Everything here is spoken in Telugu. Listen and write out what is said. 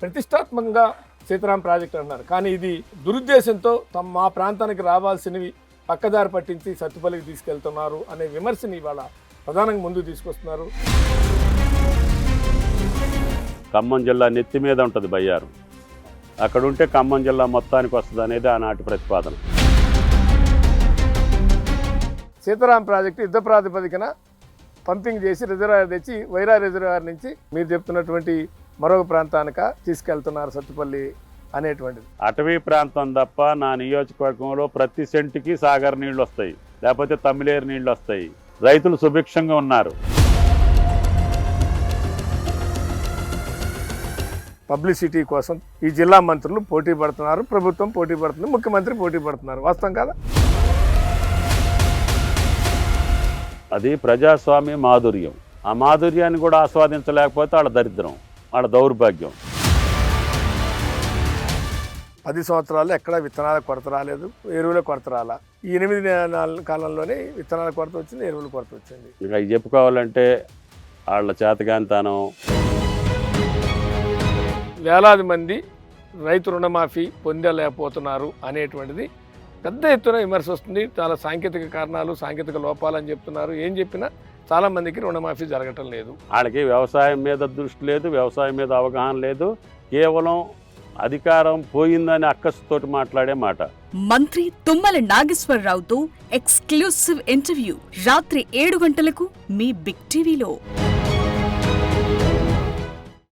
ప్రతిష్టాత్మకంగా సీతారాం ప్రాజెక్టు అంటున్నారు. కానీ ఇది దురుద్దేశంతో మా ప్రాంతానికి రావాల్సినవి పక్కదారి పట్టించి సత్తుపల్లికి తీసుకెళ్తున్నారు అనే విమర్శని ఇవాళ ప్రధానంగా ముందుకు తీసుకొస్తున్నారు. ఖమ్మం జిల్లా నెత్తి మీద ఉంటుంది బయ్యారం, అక్కడ ఉంటే ఖమ్మం జిల్లా మొత్తానికి వస్తుంది అనేది ఆనాటి ప్రతిపాదన. సీతారాం ప్రాజెక్టు యుద్ధ ప్రాతిపదికన పంపింగ్ చేసి రిజర్వాయర్ తెచ్చి వైరా రిజర్వాయర్ నుంచి మీరు చెప్తున్నటువంటి మరొక ప్రాంతానికి తీసుకెళ్తున్నారు సత్తుపల్లి అనేటువంటిది. అటవీ ప్రాంతం తప్ప నా నియోజకవర్గంలో ప్రతి సెంటుకి సాగర్ నీళ్లు వస్తాయి, లేకపోతే తమిళేరు నీళ్లు వస్తాయి. రైతులు సుభిక్షంగా ఉన్నారు. పబ్లిసిటీ కోసం ఈ జిల్లా మంత్రులు పోటీ పడుతున్నారు, ప్రభుత్వం పోటీ పడుతుంది, ముఖ్యమంత్రి పోటీ పడుతున్నారు. వాస్తవం కదా? అది ప్రజాస్వామ్య మాధుర్యం. ఆ మాధుర్యాన్ని కూడా ఆస్వాదించలేకపోతే వాళ్ళ దరిద్రం, వాళ్ళ దౌర్భాగ్యం. 10 సంవత్సరాల్లో ఎక్కడ విత్తనాల కొరత రాలేదు, ఎరువుల కొరత రాలా. ఈ 8 నెలల కాలంలోనే విత్తనాల కొరత వచ్చింది, ఎరువుల కొరత వచ్చింది. ఇక అవి చెప్పుకోవాలంటే వాళ్ళ చేతకాంతనం. వేలాది మంది రైతు రుణమాఫీ పొందలేకపోతున్నారు అనేటువంటిది పెద్ద ఎత్తున విమర్శ వస్తుంది. చాలా సాంకేతిక కారణాలు, సాంకేతిక లోపాలు అని చెప్తున్నారు. ఏం చెప్పినా చాలామందికి రుణమాఫీ జరగటం లేదు. వాళ్ళకి వ్యవసాయం మీద దృష్టి లేదు, వ్యవసాయం మీద అవగాహన లేదు. కేవలం అధికారం పోయిందని అక్కసుతోటి మాట్లాడే మాట. మంత్రి తుమ్మల నాగేశ్వరరావుతో ఎక్స్క్లూసివ్ ఇంటర్వ్యూ రాత్రి 7 గంటలకు మీ బిగ్ టీవీలో.